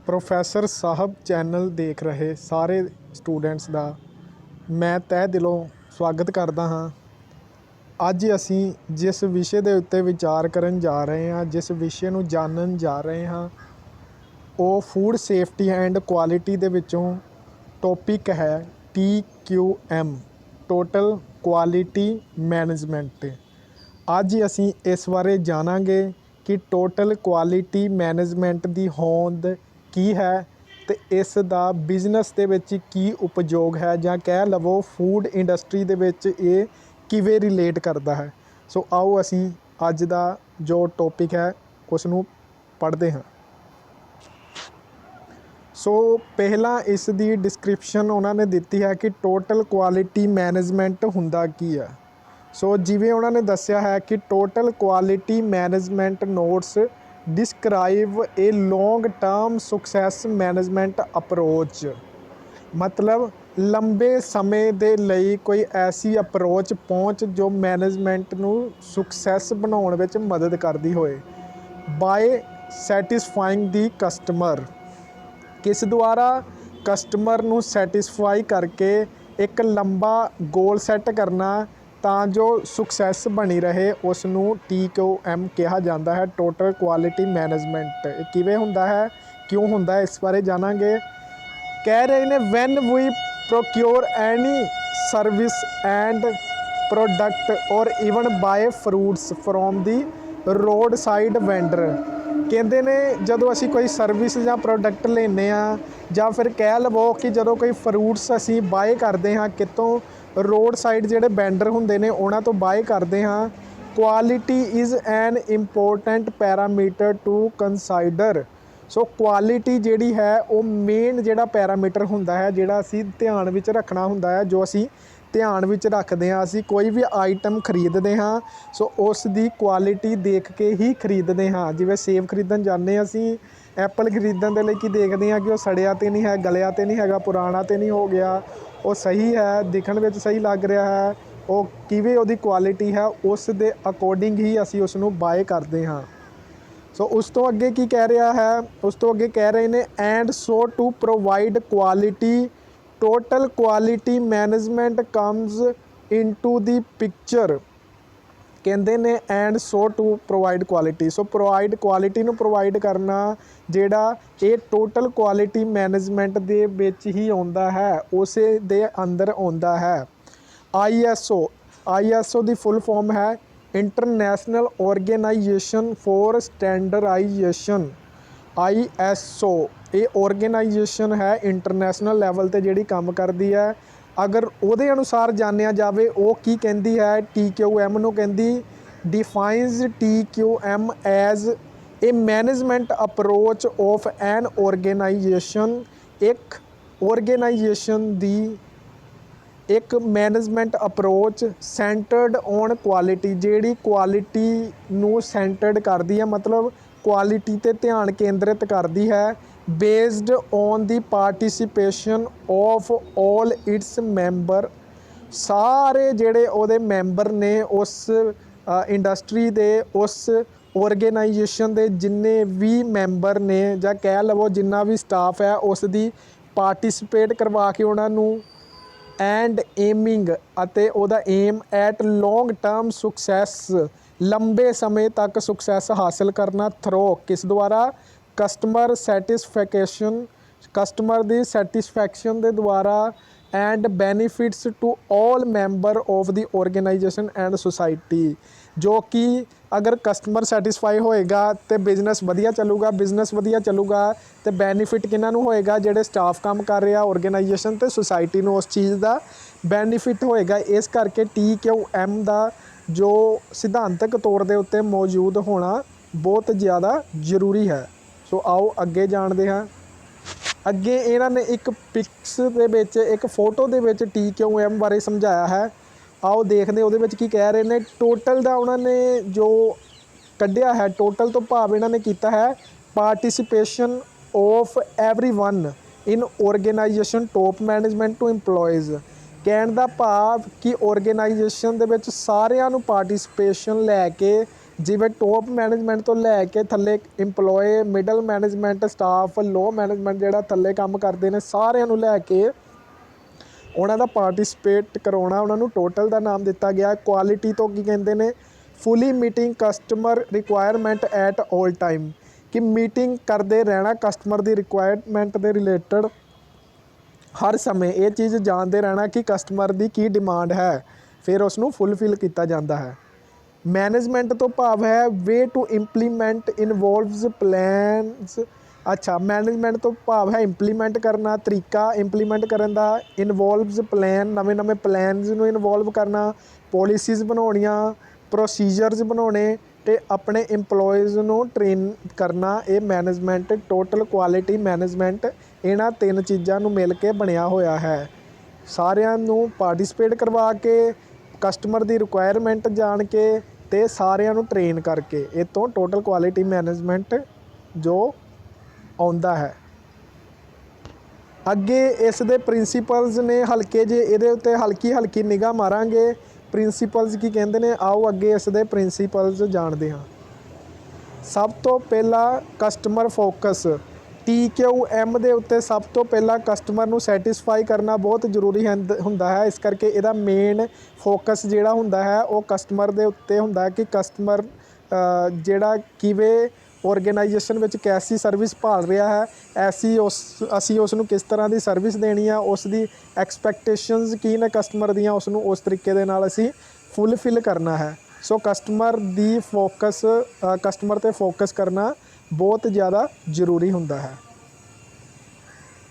Professor ਸਾਹਿਬ channel ਦੇਖ ਰਹੇ ਸਾਰੇ ਸਟੂਡੈਂਟਸ ਦਾ ਮੈਂ ਤਹਿ ਦਿਲੋਂ ਸਵਾਗਤ ਕਰਦਾ ਹਾਂ। ਅੱਜ ਅਸੀਂ ਜਿਸ ਵਿਸ਼ੇ ਦੇ ਉੱਤੇ ਵਿਚਾਰ ਕਰਨ ਜਾ ਰਹੇ ਹਾਂ, ਜਿਸ ਵਿਸ਼ੇ ਨੂੰ ਜਾਣਨ ਜਾ ਰਹੇ ਹਾਂ, ਉਹ ਫੂਡ ਸੇਫਟੀ ਐਂਡ ਕੁਆਲਿਟੀ ਦੇ ਵਿੱਚੋਂ ਟੌਪਿਕ ਹੈ TQM, ਟੋਟਲ ਕੁਆਲਿਟੀ ਮੈਨੇਜਮੈਂਟ। ਅੱਜ ਅਸੀਂ ਇਸ ਬਾਰੇ ਜਾਣਾਂਗੇ ਕਿ ਟੋਟਲ ਕੁਆਲਿਟੀ ਮੈਨੇਜਮੈਂਟ ਦੀ ਹੋਂਦ ਕੀ ਹੈ ਅਤੇ ਇਸ ਦਾ ਬਿਜ਼ਨਸ ਦੇ ਵਿੱਚ ਕੀ ਉਪਯੋਗ ਹੈ, ਜਾਂ ਕਹਿ ਲਵੋ ਫੂਡ ਇੰਡਸਟਰੀ ਦੇ ਵਿੱਚ ਇਹ ਕਿਵੇਂ ਰਿਲੇਟ ਕਰਦਾ ਹੈ। ਸੋ ਆਓ ਅਸੀਂ ਅੱਜ ਦਾ ਜੋ ਟੌਪਿਕ ਹੈ ਉਸ ਨੂੰ ਪੜ੍ਹਦੇ ਹਾਂ। ਸੋ ਪਹਿਲਾਂ ਇਸ ਦੀ ਡਿਸਕ੍ਰਿਪਸ਼ਨ ਉਹਨਾਂ ਨੇ ਦਿੱਤੀ ਹੈ ਕਿ ਟੋਟਲ ਕੁਆਲਿਟੀ ਮੈਨੇਜਮੈਂਟ ਹੁੰਦਾ ਕੀ ਹੈ। ਸੋ ਜਿਵੇਂ ਉਹਨਾਂ ਨੇ ਦੱਸਿਆ ਹੈ ਕਿ total quality management notes describe a long term success management approach, ਮਤਲਬ ਲੰਬੇ ਸਮੇਂ ਦੇ ਲਈ ਕੋਈ ਐਸੀ ਅਪਰੋਚ ਪਹੁੰਚ ਜੋ ਮੈਨੇਜਮੈਂਟ ਨੂੰ ਸਕਸੈਸ ਬਣਾਉਣ ਵਿੱਚ ਮਦਦ ਕਰਦੀ ਹੋਏ। ਬਾਏ ਸੈਟਿਸਫਾਈਂਗ ਦੀ ਕਸਟਮਰ, ਕਿਸ ਦੁਆਰਾ? ਕਸਟਮਰ ਨੂੰ ਸੈਟਿਸਫਾਈ ਕਰਕੇ ਇੱਕ ਲੰਬਾ ਗੋਲ ਸੈੱਟ ਕਰਨਾ ਤਾਂ ਜੋ ਸਕਸੈਸ ਬਣੀ ਰਹੇ, ਉਸ ਨੂੰ TQM ਕਿਹਾ ਜਾਂਦਾ ਹੈ, ਟੋਟਲ ਕੁਆਲਿਟੀ ਮੈਨੇਜਮੈਂਟ। ਇਹ ਕਿਵੇਂ ਹੁੰਦਾ ਹੈ, ਕਿਉਂ ਹੁੰਦਾ ਹੈ, ਇਸ ਬਾਰੇ ਜਾਣਾਂਗੇ। ਕਹਿ ਰਹੇ ਨੇ when we procure any service and product or even buy fruits from the roadside vendor. ਕਹਿੰਦੇ ਨੇ ਜਦੋਂ ਅਸੀਂ ਕੋਈ ਸਰਵਿਸ ਜਾਂ ਪ੍ਰੋਡਕਟ ਲੈਂਦੇ ਹਾਂ, ਜਾਂ ਫਿਰ ਕਹਿ ਲਵੋ ਕਿ ਜਦੋਂ ਕੋਈ ਫਰੂਟਸ ਅਸੀਂ ਬਾਏ ਕਰਦੇ ਹਾਂ ਕਿਤੋਂ, ਰੋਡ ਸਾਈਡ ਜਿਹੜੇ ਵੈਂਡਰ ਹੁੰਦੇ ਨੇ ਉਹਨਾਂ ਤੋਂ ਬਾਏ ਕਰਦੇ ਹਾਂ। Quality is an important parameter to consider. So quality ਜਿਹੜੀ ਹੈ ਉਹ ਮੇਨ ਜਿਹੜਾ ਪੈਰਾਮੀਟਰ ਹੁੰਦਾ ਹੈ, ਜਿਹੜਾ ਅਸੀਂ ਧਿਆਨ ਵਿੱਚ ਰੱਖਣਾ ਹੁੰਦਾ ਹੈ, ਜੋ ਅਸੀਂ ਧਿਆਨ ਵਿੱਚ ਰੱਖਦੇ ਹਾਂ। ਅਸੀਂ ਕੋਈ ਵੀ ਆਈਟਮ ਖਰੀਦਦੇ ਹਾਂ ਸੋ ਉਸ ਦੀ ਕੁਆਲਿਟੀ ਦੇਖ ਕੇ ਹੀ ਖਰੀਦਦੇ ਹਾਂ। ਜਿਵੇਂ ਸੇਬ ਖਰੀਦਣ ਜਾਂਦੇ ਹਾਂ, ਅਸੀਂ ਐਪਲ ਖਰੀਦਣ ਦੇ ਲਈ ਕੀ ਦੇਖਦੇ ਹਾਂ ਕਿ ਉਹ ਸੜਿਆ ਤਾਂ ਨਹੀਂ ਹੈ, ਗਲਿਆ ਤਾਂ ਨਹੀਂ ਹੈਗਾ, ਪੁਰਾਣਾ ਤਾਂ ਨਹੀਂ ਹੋ ਗਿਆ, ਉਹ ਸਹੀ ਹੈ, ਦਿਖਣ ਵਿੱਚ ਸਹੀ ਲੱਗ ਰਿਹਾ ਹੈ, ਉਹ ਕਿਵੇਂ ਉਹਦੀ ਕੁਆਲਿਟੀ ਹੈ, ਉਸ ਦੇ ਅਕੋਰਡਿੰਗ ਹੀ ਅਸੀਂ ਉਸ ਨੂੰ ਬਾਏ ਕਰਦੇ ਹਾਂ। ਸੋ ਉਸ ਤੋਂ ਅੱਗੇ ਕੀ ਕਹਿ ਰਿਹਾ ਹੈ, ਉਸ ਤੋਂ ਅੱਗੇ ਕਹਿ ਰਹੇ ਨੇ and so to provide quality total quality management comes into the picture. ਕਹਿੰਦੇ ਨੇ and so to provide quality. So provide quality ਨੂੰ ਪ੍ਰੋਵਾਈਡ ਕਰਨਾ ਜਿਹੜਾ ਇਹ ਟੋਟਲ ਕੁਆਲਿਟੀ ਮੈਨੇਜਮੈਂਟ ਦੇ ਵਿੱਚ ਹੀ ਆਉਂਦਾ ਹੈ, ਉਸੇ ਦੇ ਅੰਦਰ ਆਉਂਦਾ ਹੈ। ISO ਦੀ ਫੁੱਲ ਫਾਰਮ ਹੈ ਇੰਟਰਨੈਸ਼ਨਲ ਆਰਗੇਨਾਈਜੇਸ਼ਨ ਫੋਰ ਸਟੈਂਡਰਡਾਈਜੇਸ਼ਨ। ISO ਇਹ ਆਰਗੇਨਾਈਜੇਸ਼ਨ ਹੈ ਇੰਟਰਨੈਸ਼ਨਲ ਲੈਵਲ 'ਤੇ ਜਿਹੜੀ ਕੰਮ ਕਰਦੀ ਹੈ। ਅਗਰ ਉਹਦੇ ਅਨੁਸਾਰ ਜਾਣਿਆ ਜਾਵੇ ਉਹ ਕੀ ਕਹਿੰਦੀ ਹੈ, TQM ਨੂੰ ਕਹਿੰਦੀ ਡਿਫਾਈਨਜ਼ TQM as a management approach of an organisation. ਇੱਕ ਆਰਗੇਨਾਈਜੇਸ਼ਨ ਦੀ ਇੱਕ management approach centred on quality, ਜਿਹੜੀ ਕੁਆਲਿਟੀ ਨੂੰ ਸੈਂਟਰਡ ਕਰਦੀ ਹੈ, ਮਤਲਬ ਕੁਆਲਿਟੀ 'ਤੇ ਧਿਆਨ ਕੇਂਦਰਿਤ ਕਰਦੀ ਹੈ। Based on the participation of all it's member, ਸਾਰੇ ਜਿਹੜੇ ਉਹਦੇ ਮੈਂਬਰ ਨੇ ਉਸ ਇੰਡਸਟਰੀ ਦੇ, ਉਸ ਆਰਗੇਨਾਈਜੇਸ਼ਨ ਦੇ ਜਿੰਨੇ ਵੀ ਮੈਂਬਰ ਨੇ, ਜਾਂ ਕਹਿ ਲਵੋ ਜਿੰਨਾ ਵੀ ਸਟਾਫ ਹੈ, ਉਸ ਦੀ ਪਾਰਟੀਸਪੇਟ ਕਰਵਾ ਕੇ ਉਹਨਾਂ ਨੂੰ ਐਂਡ ਏਮਿੰਗ, ਅਤੇ ਉਹਦਾ aim at long term success, ਲੰਬੇ ਸਮੇਂ ਤੱਕ ਸਕਸੈਸ ਹਾਸਿਲ ਕਰਨਾ ਥਰੋ ਕਿਸ ਦੁਆਰਾ? ਕਸਟਮਰ ਸੈਟਿਸਫੈਕਸ਼ਨ, ਕਸਟਮਰ ਦੀ ਸੈਟਿਸਫੈਕਸ਼ਨ ਦੇ ਦੁਆਰਾ, and benefits to all member of the organization and society. ਜੋ ਕਿ ਅਗਰ ਕਸਟਮਰ ਸੈਟਿਸਫਾਈ ਹੋਏਗਾ ਅਤੇ ਬਿਜ਼ਨਸ ਵਧੀਆ ਚੱਲੂਗਾ, ਬਿਜ਼ਨਸ ਵਧੀਆ ਚੱਲੂਗਾ ਅਤੇ ਬੈਨੀਫਿਟ ਕਿਹਨਾਂ ਨੂੰ ਹੋਏਗਾ? ਜਿਹੜੇ ਸਟਾਫ ਕੰਮ ਕਰ ਰਿਹਾ ਆਰਗੇਨਾਈਜੇਸ਼ਨ, ਅਤੇ ਸੁਸਾਇਟੀ ਨੂੰ ਉਸ ਚੀਜ਼ ਦਾ ਬੈਨੀਫਿਟ ਹੋਏਗਾ। ਇਸ ਕਰਕੇ TQM ਦਾ ਜੋ ਸਿਧਾਂਤਕ ਤੌਰ ਦੇ ਉੱਤੇ ਮੌਜੂਦ ਹੋਣਾ ਬਹੁਤ ਜ਼ਿਆਦਾ ਜ਼ਰੂਰੀ ਹੈ। ਸੋ ਆਓ ਅੱਗੇ ਜਾਣਦੇ ਹਾਂ। ਅੱਗੇ ਇਹਨਾਂ ਨੇ ਇੱਕ ਪਿਕਸ ਦੇ ਵਿੱਚ, ਇੱਕ ਫੋਟੋ ਦੇ ਵਿੱਚ TQM ਬਾਰੇ ਸਮਝਾਇਆ ਹੈ। ਆਓ ਦੇਖਦੇ ਉਹਦੇ ਵਿੱਚ ਕੀ ਕਹਿ ਰਹੇ ਨੇ। ਟੋਟਲ ਦਾ ਉਹਨਾਂ ਨੇ ਜੋ ਕੱਢਿਆ ਹੈ, ਟੋਟਲ ਤੋਂ ਭਾਵ ਇਹਨਾਂ ਨੇ ਕੀਤਾ ਹੈ participation of everyone in organization top management to employees. ਕਹਿਣ ਦਾ ਭਾਵ ਕਿ ਆਰਗੇਨਾਈਜੇਸ਼ਨ ਦੇ ਵਿੱਚ ਸਾਰਿਆਂ ਨੂੰ ਪਾਰਟੀਸਪੇਸ਼ਨ ਲੈ ਕੇ ਜਿਵੇਂ ਟੋਪ ਮੈਨੇਜਮੈਂਟ ਤੋਂ ਲੈ ਕੇ ਥੱਲੇ ਇੰਪਲੋਏ, ਮਿਡਲ ਮੈਨੇਜਮੈਂਟ, ਸਟਾਫ, ਲੋ ਮੈਨੇਜਮੈਂਟ ਜਿਹੜਾ ਥੱਲੇ ਕੰਮ ਕਰਦੇ ਨੇ, ਸਾਰਿਆਂ ਨੂੰ ਲੈ ਕੇ ਉਹਨਾਂ ਦਾ ਪਾਰਟੀਸਪੇਟ ਕਰਵਾਉਣਾ, ਉਹਨਾਂ ਨੂੰ ਟੋਟਲ ਦਾ ਨਾਮ ਦਿੱਤਾ ਗਿਆ। ਕੁਆਲਿਟੀ ਤੋਂ ਕੀ ਕਹਿੰਦੇ ਨੇ, fully meeting customer requirement at all time, ਕਿ ਮੀਟਿੰਗ ਕਰਦੇ ਰਹਿਣਾ ਕਸਟਮਰ ਦੀ ਰਿਕੁਆਇਰਮੈਂਟ ਦੇ ਰਿਲੇਟਡ ਹਰ ਸਮੇਂ ਇਹ ਚੀਜ਼ ਜਾਣਦੇ ਰਹਿਣਾ ਕਿ ਕਸਟਮਰ ਦੀ ਕੀ ਡਿਮਾਂਡ ਹੈ, ਫਿਰ ਉਸ ਨੂੰ ਫੁੱਲਫਿਲ ਕੀਤਾ ਜਾਂਦਾ ਹੈ। ਮੈਨੇਜਮੈਂਟ ਤੋਂ ਭਾਵ ਹੈ way to implement involves plans. ਅੱਛਾ, ਮੈਨੇਜਮੈਂਟ ਤੋਂ ਭਾਵ ਹੈ ਇੰਪਲੀਮੈਂਟ ਕਰਨਾ, ਤਰੀਕਾ ਇੰਪਲੀਮੈਂਟ ਕਰਨ ਦਾ। ਇਨਵੋਲਵਸ ਪਲਾਨ, ਨਵੇਂ ਨਵੇਂ ਪਲਾਨਸ ਨੂੰ ਇਨਵੋਲਵ ਕਰਨਾ, ਪੋਲਿਸੀਜ਼ ਬਣਾਉਣੀਆਂ, ਪ੍ਰੋਸੀਜਰਸ ਬਣਾਉਣੇ ਅਤੇ ਆਪਣੇ ਇੰਪਲੋਇਜ਼ ਨੂੰ ਟ੍ਰੇਨ ਕਰਨਾ। ਇਹ ਮੈਨੇਜਮੈਂਟ, ਟੋਟਲ ਕੁਆਲਿਟੀ ਮੈਨੇਜਮੈਂਟ ਇਹਨਾਂ 3 ਚੀਜ਼ਾਂ ਨੂੰ ਮਿਲ ਕੇ ਬਣਿਆ ਹੋਇਆ ਹੈ। ਸਾਰਿਆਂ ਨੂੰ ਪਾਰਟੀਸਪੇਟ ਕਰਵਾ ਕੇ, ਕਸਟਮਰ ਦੀ ਰਿਕੁਆਇਰਮੈਂਟ ਜਾਣ ਕੇ ਅਤੇ ਸਾਰਿਆਂ ਨੂੰ ਟ੍ਰੇਨ ਕਰਕੇ, ਇਹ ਤੋਂ ਟੋਟਲ ਕੁਆਲਿਟੀ ਮੈਨੇਜਮੈਂਟ ਜੋ ਆਉਂਦਾ ਹੈ। ਅੱਗੇ ਇਸ ਦੇ ਪ੍ਰਿੰਸੀਪਲਸ ਨੇ, ਹਲਕੇ ਜਿਹੇ ਇਹਦੇ ਉੱਤੇ ਹਲਕੀ ਨਿਗਾਹ ਮਾਰਾਂਗੇ। ਪ੍ਰਿੰਸੀਪਲਸ ਕੀ ਕਹਿੰਦੇ ਨੇ, ਆਓ ਅੱਗੇ ਇਸ ਦੇ ਪ੍ਰਿੰਸੀਪਲਸ ਜਾਣਦੇ ਹਾਂ। ਸਭ ਤੋਂ ਪਹਿਲਾਂ ਕਸਟਮਰ ਫੋਕਸ, TQM ਦੇ ਉੱਤੇ ਸਭ ਤੋਂ ਪਹਿਲਾਂ ਕਸਟਮਰ ਨੂੰ ਸੈਟਿਸਫਾਈ ਕਰਨਾ ਬਹੁਤ ਜ਼ਰੂਰੀ ਹੁੰਦਾ ਹੈ। ਇਸ ਕਰਕੇ ਇਹਦਾ ਮੇਨ ਫੋਕਸ ਜਿਹੜਾ ਹੁੰਦਾ ਹੈ ਉਹ ਕਸਟਮਰ ਦੇ ਉੱਤੇ ਹੁੰਦਾ ਹੈ ਕਿ ਕਸਟਮਰ ਜਿਹੜਾ ਕਿਵੇਂ ਔਰਗੇਨਾਈਜੇਸ਼ਨ ਵਿੱਚ ਕੈਸੀ ਸਰਵਿਸ ਭਾਲ ਰਿਹਾ ਹੈ, ਅਸੀਂ ਉਸ ਨੂੰ ਕਿਸ ਤਰ੍ਹਾਂ ਦੀ ਸਰਵਿਸ ਦੇਣੀ ਆ, ਉਸ ਦੀ ਐਕਸਪੈਕਟੇਸ਼ਨਸ ਕੀ ਨੇ ਕਸਟਮਰ ਦੀਆਂ, ਉਸ ਨੂੰ ਉਸ ਤਰੀਕੇ ਦੇ ਨਾਲ ਅਸੀਂ ਫੁੱਲਫਿਲ ਕਰਨਾ ਹੈ। ਸੋ ਕਸਟਮਰ 'ਤੇ ਫੋਕਸ ਕਰਨਾ ਬਹੁਤ ਜ਼ਿਆਦਾ ਜ਼ਰੂਰੀ ਹੁੰਦਾ ਹੈ।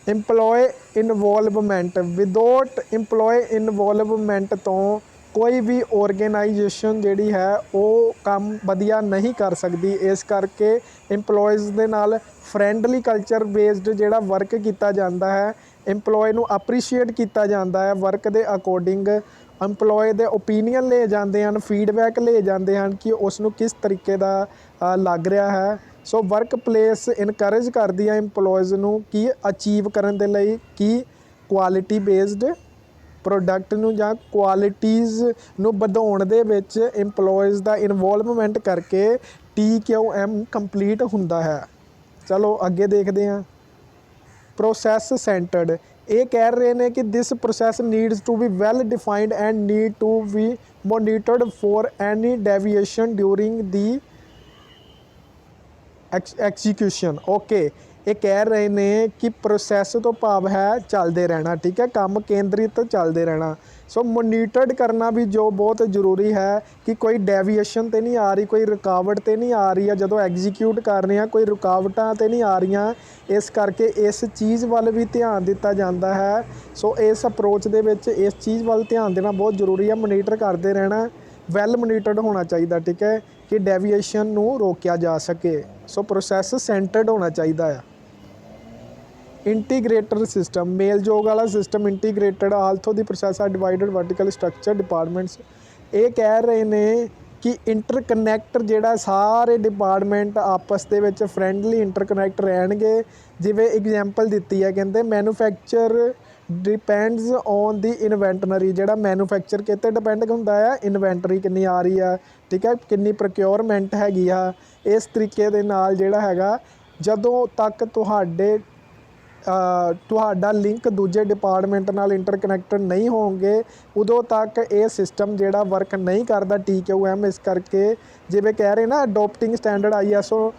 Employee involvement, without employee involvement ਤੋਂ ਕੋਈ ਵੀ ਔਰਗੇਨਾਈਜੇਸ਼ਨ ਜਿਹੜੀ ਹੈ ਉਹ ਕੰਮ ਵਧੀਆ ਨਹੀਂ ਕਰ ਸਕਦੀ। ਇਸ ਕਰਕੇ ਇੰਪਲੋਇਜ਼ ਦੇ ਨਾਲ ਫਰੈਂਡਲੀ ਕਲਚਰ ਬੇਸਡ ਜਿਹੜਾ ਵਰਕ ਕੀਤਾ ਜਾਂਦਾ ਹੈ, ਇੰਪਲੋਏ ਨੂੰ ਅਪਰੀਸ਼ੀਏਟ ਕੀਤਾ ਜਾਂਦਾ ਹੈ ਵਰਕ ਦੇ ਅਕੋਰਡਿੰਗ। ਇੰਪਲੋਏ ਦੇ ਓਪੀਨੀਅਨ ਲਏ ਜਾਂਦੇ ਹਨ, ਫੀਡਬੈਕ ਲਏ ਜਾਂਦੇ ਹਨ ਕਿ ਉਸ ਨੂੰ ਕਿਸ ਤਰੀਕੇ ਦਾ ਲੱਗ ਰਿਹਾ ਹੈ। ਸੋ ਵਰਕ ਪਲੇਸ ਇਨਕਰੇਜ ਕਰਦੀ ਹੈ ਇੰਪਲੋਇਜ਼ ਨੂੰ ਕਿ ਅਚੀਵ ਕਰਨ ਦੇ ਲਈ ਕਿ ਕੁਆਲਿਟੀ ਬੇਸਡ ਪ੍ਰੋਡਕਟ ਨੂੰ ਜਾਂ ਕੁਆਲਿਟੀਜ਼ ਨੂੰ ਵਧਾਉਣ ਦੇ ਵਿੱਚ ਇੰਪਲੋਇਜ਼ ਦਾ ਇਨਵੋਲਵਮੈਂਟ ਕਰਕੇ TQM ਕੰਪਲੀਟ ਹੁੰਦਾ ਹੈ। ਚਲੋ ਅੱਗੇ ਦੇਖਦੇ ਹਾਂ। ਪ੍ਰੋਸੈਸ ਸੈਂਟਰਡ, ਇਹ ਕਹਿ ਰਹੇ ਨੇ ਕਿ this process needs to be well defined and need to be monitored for any deviation during the execution. Okay, ਇਹ ਕਹਿ ਰਹੇ ਨੇ ਕਿ ਪ੍ਰੋਸੈਸ ਤੋਂ ਭਾਵ ਹੈ ਚੱਲਦੇ ਰਹਿਣਾ, ਠੀਕ ਹੈ, ਕੰਮ ਕੇਂਦਰਿਤ ਚੱਲਦੇ ਰਹਿਣਾ। ਸੋ ਮੋਨੀਟਰਡ ਕਰਨਾ ਵੀ ਜੋ ਬਹੁਤ ਜ਼ਰੂਰੀ ਹੈ ਕਿ ਕੋਈ ਡੈਵੀਏਸ਼ਨ ਤਾਂ ਨਹੀਂ ਆ ਰਹੀ, ਕੋਈ ਰੁਕਾਵਟ ਤਾਂ ਨਹੀਂ ਆ ਰਹੀ ਹੈ ਜਦੋਂ ਐਗਜ਼ੀਕਿਊਟ ਕਰ ਰਹੇ ਹਾਂ, ਕੋਈ ਰੁਕਾਵਟਾਂ ਤਾਂ ਨਹੀਂ ਆ ਰਹੀਆਂ। ਇਸ ਕਰਕੇ ਇਸ ਚੀਜ਼ ਵੱਲ ਵੀ ਧਿਆਨ ਦਿੱਤਾ ਜਾਂਦਾ ਹੈ। ਸੋ ਇਸ ਅਪਰੋਚ ਦੇ ਵਿੱਚ ਇਸ ਚੀਜ਼ ਵੱਲ ਧਿਆਨ ਦੇਣਾ ਬਹੁਤ ਜ਼ਰੂਰੀ ਹੈ, ਮੋਨੀਟਰ ਕਰਦੇ ਰਹਿਣਾ, ਵੈਲ ਮੋਨੀਟਰਡ ਹੋਣਾ ਚਾਹੀਦਾ, ਠੀਕ ਹੈ, ਕਿ ਡੈਵੀਏਸ਼ਨ ਨੂੰ ਰੋਕਿਆ ਜਾ ਸਕੇ। ਸੋ ਪ੍ਰੋਸੈਸ ਸੈਂਟਰਡ ਹੋਣਾ ਚਾਹੀਦਾ ਆ। ਇੰਟੀਗ੍ਰੇਟਡ ਸਿਸਟਮ, ਮੇਲਜੋਲ ਵਾਲਾ system integrated, although the process are divided vertical structure departments. ਇਹ ਕਹਿ ਰਹੇ ਨੇ ਕਿ ਇੰਟਰਕਨੈਕਟ ਜਿਹੜਾ ਸਾਰੇ ਡਿਪਾਰਟਮੈਂਟ ਆਪਸ ਦੇ ਵਿੱਚ ਫਰੈਂਡਲੀ ਇੰਟਰਕਨੈਕਟ ਰਹਿਣਗੇ। ਜਿਵੇਂ ਐਗਜ਼ਾਮਪਲ ਦਿੱਤੀ ਹੈ, ਕਹਿੰਦੇ manufacture depends on the inventory, ਜਿਹੜਾ ਮੈਨੂਫੈਕਚਰ ਕਿਤੇ ਡਿਪੈਂਡ ਹੁੰਦਾ ਆ, ਇਨਵੈਂਟਰੀ ਕਿੰਨੀ ਆ ਰਹੀ ਆ, ਠੀਕ ਹੈ, ਕਿੰਨੀ ਪ੍ਰੋਕਿਓਰਮੈਂਟ ਹੈਗੀ ਆ। ਇਸ ਤਰੀਕੇ ਦੇ ਨਾਲ ਜਿਹੜਾ ਹੈਗਾ, ਜਦੋਂ ਤੱਕ ਤੁਹਾਡਾ ਲਿੰਕ ਦੂਜੇ ਡਿਪਾਰਟਮੈਂਟ ਨਾਲ ਇੰਟਰਕਨੈਕਟਡ ਨਹੀਂ ਹੋਣਗੇ ਉਦੋਂ ਤੱਕ ਇਹ ਸਿਸਟਮ ਜਿਹੜਾ ਵਰਕ ਨਹੀਂ ਕਰਦਾ TQM। ਇਸ ਕਰਕੇ ਜਿਵੇਂ ਕਹਿ ਰਹੇ ਨਾ ਅਡੋਪਟਿੰਗ ਸਟੈਂਡਰਡ ISO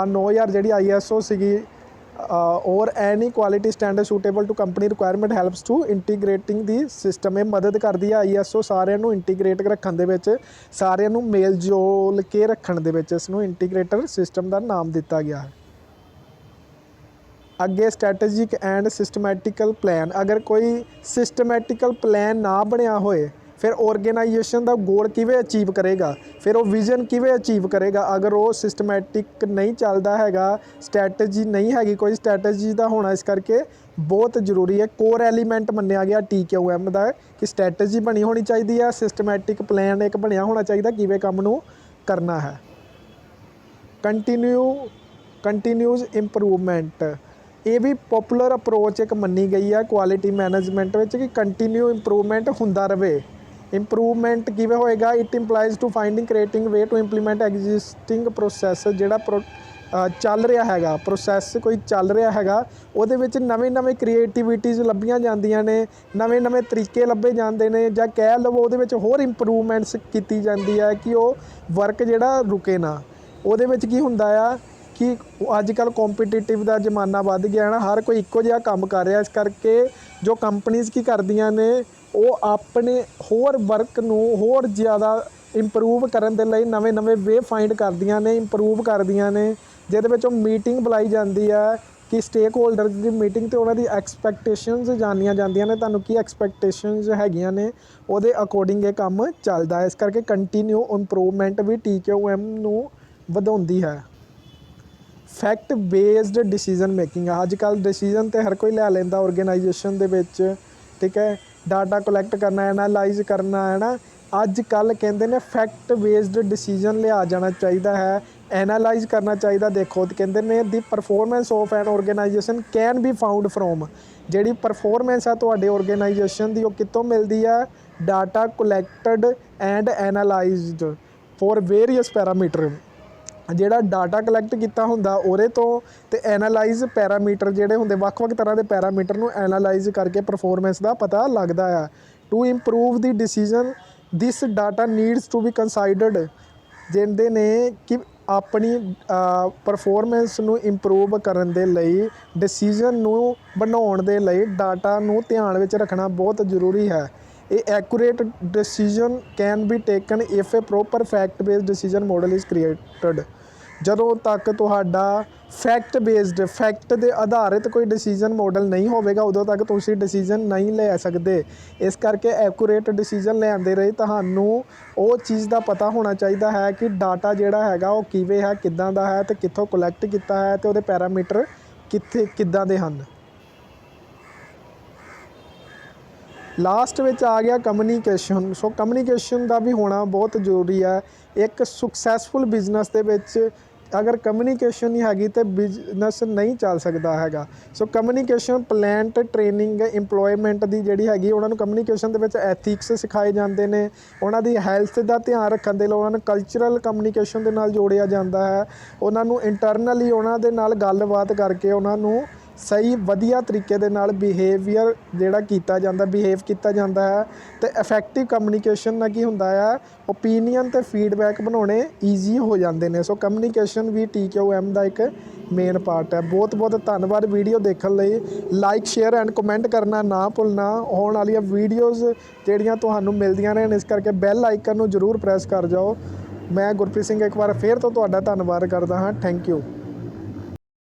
9000 ਜਿਹੜੀ ISO ਸੀਗੀ, or any quality standard suitable to company requirement helps to integrating the system. ਇਹ ਮਦਦ ਕਰਦੀ ਹੈ ISO ਸਾਰਿਆਂ ਨੂੰ ਇੰਟੀਗ੍ਰੇਟ ਰੱਖਣ ਦੇ ਵਿੱਚ, ਸਾਰਿਆਂ ਨੂੰ ਮੇਲ ਜੋਲ ਕੇ ਰੱਖਣ ਦੇ ਵਿੱਚ। ਇਸ ਨੂੰ ਇੰਟੀਗ੍ਰੇਟਰ ਸਿਸਟਮ ਦਾ ਨਾਮ ਦਿੱਤਾ ਗਿਆ ਹੈ। ਅੱਗੇ ਸਟ੍ਰੈਟੇਜਿਕ ਐਂਡ ਸਿਸਟਮੈਟੀਕਲ ਪਲਾਨ, ਅਗਰ ਕੋਈ ਸਿਸਟਮੈਟੀਕਲ ਪਲਾਨ ਨਾ ਬਣਿਆ ਹੋਏ ਫਿਰ ਔਰਗੇਨਾਈਜੇਸ਼ਨ ਦਾ ਗੋਲ ਕਿਵੇਂ ਅਚੀਵ ਕਰੇਗਾ, ਫਿਰ ਉਹ ਵਿਜ਼ਨ ਕਿਵੇਂ ਅਚੀਵ ਕਰੇਗਾ। ਅਗਰ ਉਹ ਸਿਸਟਮੈਟਿਕ ਨਹੀਂ ਚੱਲਦਾ ਹੈਗਾ, ਸਟ੍ਰੈਟਜੀ ਨਹੀਂ ਹੈਗੀ, ਕੋਈ ਸਟ੍ਰੈਟਜੀ ਦਾ ਹੋਣਾ ਇਸ ਕਰਕੇ ਬਹੁਤ ਜ਼ਰੂਰੀ ਹੈ। ਕੋਰ ਐਲੀਮੈਂਟ ਮੰਨਿਆ ਗਿਆ TQM ਦਾ ਕਿ ਸਟ੍ਰੈਟਜੀ ਬਣੀ ਹੋਣੀ ਚਾਹੀਦੀ ਹੈ, ਸਿਸਟਮੈਟਿਕ ਪਲਾਨ ਇੱਕ ਬਣਿਆ ਹੋਣਾ ਚਾਹੀਦਾ ਕਿਵੇਂ ਕੰਮ ਨੂੰ ਕਰਨਾ ਹੈ। ਕੰਟੀਨਿਊਸ ਇੰਪਰੂਵਮੈਂਟ, ਇਹ ਵੀ ਪੋਪੂਲਰ ਅਪਰੋਚ ਇੱਕ ਮੰਨੀ ਗਈ ਹੈ ਕੁਆਲਿਟੀ ਮੈਨੇਜਮੈਂਟ ਵਿੱਚ ਕਿ ਕੰਟੀਨਿਊ ਇੰਪਰੂਵਮੈਂਟ ਹੁੰਦਾ ਰਹੇ। ਇੰਪਰੂਵਮੈਂਟ ਕਿਵੇਂ ਹੋਏਗਾ? It implies to finding creating way to implement existing process, ਜਿਹੜਾ ਚੱਲ ਰਿਹਾ ਹੈਗਾ ਪ੍ਰੋਸੈਸ, ਕੋਈ ਚੱਲ ਰਿਹਾ ਹੈਗਾ, ਉਹਦੇ ਵਿੱਚ ਨਵੇਂ ਕ੍ਰੀਏਟੀਵਿਟੀਜ਼ ਲੱਭੀਆਂ ਜਾਂਦੀਆਂ ਨੇ, ਨਵੇਂ ਤਰੀਕੇ ਲੱਭੇ ਜਾਂਦੇ ਨੇ, ਜਾਂ ਕਹਿ ਲਵੋ ਉਹਦੇ ਵਿੱਚ ਹੋਰ ਇੰਪਰੂਵਮੈਂਟਸ ਕੀਤੀ ਜਾਂਦੀ ਹੈ ਕਿ ਉਹ ਵਰਕ ਜਿਹੜਾ ਰੁਕੇ ਨਾ। ਉਹਦੇ ਵਿੱਚ ਕੀ ਹੁੰਦਾ ਆ ਕਿ ਅੱਜ ਕੱਲ੍ਹ ਕੰਪੀਟੀਟਿਵ ਦਾ ਜ਼ਮਾਨਾ ਵੱਧ ਗਿਆ ਨਾ, ਹਰ ਕੋਈ ਇੱਕੋ ਜਿਹਾ ਕੰਮ ਕਰ ਰਿਹਾ, ਇਸ ਕਰਕੇ ਜੋ ਕੰਪਨੀਜ਼ ਕੀ ਕਰਦੀਆਂ ਨੇ ਉਹ ਆਪਣੇ ਹੋਰ ਵਰਕ ਨੂੰ ਹੋਰ ਜ਼ਿਆਦਾ ਇੰਪਰੂਵ ਕਰਨ ਦੇ ਲਈ ਨਵੇਂ ਵੇ ਫਾਈਂਡ ਕਰਦੀਆਂ ਨੇ, ਇੰਪਰੂਵ ਕਰਦੀਆਂ ਨੇ, ਜਿਹਦੇ ਵਿੱਚ ਉਹ ਮੀਟਿੰਗ ਬੁਲਾਈ ਜਾਂਦੀ ਹੈ ਕਿ ਸਟੇਕ ਹੋਲਡਰਸ ਦੀ ਮੀਟਿੰਗ, ਤੇ ਉਹਨਾਂ ਦੀ ਐਕਸਪੈਕਟੇਸ਼ਨਸ ਜਾਣੀਆਂ ਜਾਂਦੀਆਂ ਨੇ, ਤੁਹਾਨੂੰ ਕੀ ਐਕਸਪੈਕਟੇਸ਼ਨਸ ਹੈਗੀਆਂ ਨੇ, ਉਹਦੇ ਅਕੋਰਡਿੰਗ ਇਹ ਕੰਮ ਚੱਲਦਾ ਹੈ। ਇਸ ਕਰਕੇ ਕੰਟੀਨਿਊ ਇੰਪਰੂਵਮੈਂਟ ਵੀ TQM ਨੂੰ ਵਧਾਉਂਦੀ ਹੈ। ਫੈਕਟ ਬੇਸਡ ਡਿਸੀਜ਼ਨ ਮੇਕਿੰਗ, ਅੱਜ ਕੱਲ੍ਹ ਡਿਸੀਜ਼ਨ ਤਾਂ ਹਰ ਕੋਈ ਲੈ ਲੈਂਦਾ ਆਰਗੇਨਾਈਜੇਸ਼ਨ ਦੇ ਵਿੱਚ, ਠੀਕ ਹੈ, ਡਾਟਾ ਕਲੈਕਟ ਕਰਨਾ, ਐਨਾਲਾਈਜ਼ ਕਰਨਾ, ਹੈ ਨਾ। ਅੱਜ ਕੱਲ੍ਹ ਕਹਿੰਦੇ ਨੇ ਫੈਕਟ ਬੇਸਡ ਡਿਸੀਜ਼ਨ ਲਿਆ ਜਾਣਾ ਚਾਹੀਦਾ ਹੈ, ਐਨਾਲਾਈਜ਼ ਕਰਨਾ ਚਾਹੀਦਾ। ਦੇਖੋ ਕਹਿੰਦੇ ਨੇ the performance of an organisation can be found from, ਜਿਹੜੀ ਪਰਫੋਰਮੈਂਸ ਆ ਤੁਹਾਡੇ ਆਰਗੇਨਾਈਜੇਸ਼ਨ ਦੀ ਉਹ ਕਿੱਥੋਂ ਮਿਲਦੀ ਹੈ? Data collected and analysed for various parameter, ਜਿਹੜਾ ਡਾਟਾ ਕਲੈਕਟ ਕੀਤਾ ਹੁੰਦਾ ਉਹਦੇ ਤੋਂ, ਤੇ ਐਨਾਲਾਈਜ਼ ਪੈਰਾਮੀਟਰ ਜਿਹੜੇ ਹੁੰਦੇ ਵੱਖ ਤਰ੍ਹਾਂ ਦੇ ਪੈਰਾਮੀਟਰ ਨੂੰ ਐਨਾਲਾਈਜ਼ ਕਰਕੇ ਪਰਫੋਰਮੈਂਸ ਦਾ ਪਤਾ ਲੱਗਦਾ ਆ। To improve the decision this data needs to be considered, ਜਿਹਦੇ ਨੇ ਕਿ ਆਪਣੀ ਪਰਫੋਰਮੈਂਸ ਨੂੰ ਇੰਪਰੂਵ ਕਰਨ ਦੇ ਲਈ, ਡਿਸੀਜ਼ਨ ਨੂੰ ਬਣਾਉਣ ਦੇ ਲਈ ਡਾਟਾ ਨੂੰ ਧਿਆਨ ਵਿੱਚ ਰੱਖਣਾ ਬਹੁਤ ਜ਼ਰੂਰੀ ਹੈ। ਇਹ accurate decision can be taken if A proper fact based decision model is created, ਜਦੋਂ ਤੱਕ ਤੁਹਾਡਾ ਫੈਕਟ ਦੇ ਆਧਾਰਿਤ ਕੋਈ ਡਿਸੀਜ਼ਨ ਮਾਡਲ ਨਹੀਂ ਹੋਵੇਗਾ ਉਦੋਂ ਤੱਕ ਤੁਸੀਂ ਡਿਸੀਜ਼ਨ ਨਹੀਂ ਲੈ ਸਕਦੇ। ਇਸ ਕਰਕੇ ਐਕੂਰੇਟ ਡਿਸੀਜ਼ਨ ਲੈਣ ਦੇ ਲਈ ਤੁਹਾਨੂੰ ਉਹ ਚੀਜ਼ ਦਾ ਪਤਾ ਹੋਣਾ ਚਾਹੀਦਾ ਹੈ ਕਿ ਡਾਟਾ ਜਿਹੜਾ ਹੈਗਾ ਉਹ ਕਿਵੇਂ ਹੈ, ਕਿੱਦਾਂ ਦਾ ਹੈ, ਅਤੇ ਕਿੱਥੋਂ ਕਲੈਕਟ ਕੀਤਾ ਹੈ, ਅਤੇ ਉਹਦੇ ਪੈਰਾਮੀਟਰ ਕਿੱਦਾਂ ਦੇ ਹਨ। ਲਾਸਟ ਵਿੱਚ ਆ ਗਿਆ ਕਮਿਊਨੀਕੇਸ਼ਨ। ਸੋ ਕਮਿਊਨੀਕੇਸ਼ਨ ਦਾ ਵੀ ਹੋਣਾ ਬਹੁਤ ਜ਼ਰੂਰੀ ਹੈ। ਇੱਕ ਸਕਸੈਸਫੁਲ ਬਿਜ਼ਨਸ ਦੇ ਵਿੱਚ ਅਗਰ ਕਮਿਊਨੀਕੇਸ਼ਨ ਨਹੀਂ ਹੈਗੀ ਤਾਂ ਬਿਜ਼ਨਸ ਨਹੀਂ ਚੱਲ ਸਕਦਾ ਹੈਗਾ। ਸੋ ਕਮਿਊਨੀਕੇਸ਼ਨ, ਪਲਾਂਟ ਟ੍ਰੇਨਿੰਗ, ਇੰਪਲੋਇਮੈਂਟ ਦੀ ਜਿਹੜੀ ਹੈਗੀ ਉਹਨਾਂ ਨੂੰ ਕਮਿਊਨੀਕੇਸ਼ਨ ਦੇ ਵਿੱਚ ਐਥਿਕਸ ਸਿਖਾਏ ਜਾਂਦੇ ਨੇ, ਉਹਨਾਂ ਦੀ ਹੈਲਥ ਦਾ ਧਿਆਨ ਰੱਖਣ ਦੇ ਲਈ ਉਹਨਾਂ ਨੂੰ ਕਲਚਰਲ ਕਮਿਊਨੀਕੇਸ਼ਨ ਦੇ ਨਾਲ ਜੋੜਿਆ ਜਾਂਦਾ ਹੈ, ਉਹਨਾਂ ਨੂੰ ਇੰਟਰਨਲੀ ਉਹਨਾਂ ਦੇ ਨਾਲ ਗੱਲਬਾਤ ਕਰਕੇ ਉਹਨਾਂ ਨੂੰ ਸਹੀ ਵਧੀਆ ਤਰੀਕੇ ਦੇ ਨਾਲ ਬਿਹੇਵ ਕੀਤਾ ਜਾਂਦਾ ਹੈ। ਅਤੇ ਇਫੈਕਟਿਵ ਕਮਿਊਨੀਕੇਸ਼ਨ ਨਾਲ ਕੀ ਹੁੰਦਾ ਆ, ਓਪੀਨੀਅਨ ਅਤੇ ਫੀਡਬੈਕ ਬਣਾਉਣੇ ਈਜ਼ੀ ਹੋ ਜਾਂਦੇ ਨੇ। ਸੋ ਕਮਿਊਨੀਕੇਸ਼ਨ ਵੀ TQM ਦਾ ਇੱਕ ਮੇਨ ਪਾਰਟ ਹੈ। ਬਹੁਤ ਧੰਨਵਾਦ ਵੀਡੀਓ ਦੇਖਣ ਲਈ। ਲਾਈਕ, ਸ਼ੇਅਰ ਐਂਡ ਕਮੈਂਟ ਕਰਨਾ ਨਾ ਭੁੱਲਣਾ। ਆਉਣ ਵਾਲੀਆਂ ਵੀਡੀਓਜ਼ ਜਿਹੜੀਆਂ ਤੁਹਾਨੂੰ ਮਿਲਦੀਆਂ ਰਹਿਣ, ਇਸ ਕਰਕੇ ਬੈਲ ਆਈਕਨ ਨੂੰ ਜ਼ਰੂਰ ਪ੍ਰੈਸ ਕਰ ਜਾਓ। ਮੈਂ ਗੁਰਪ੍ਰੀਤ ਸਿੰਘ ਇੱਕ ਵਾਰ ਫਿਰ ਤੋਂ ਤੁਹਾਡਾ ਧੰਨਵਾਦ ਕਰਦਾ ਹਾਂ। Thank you.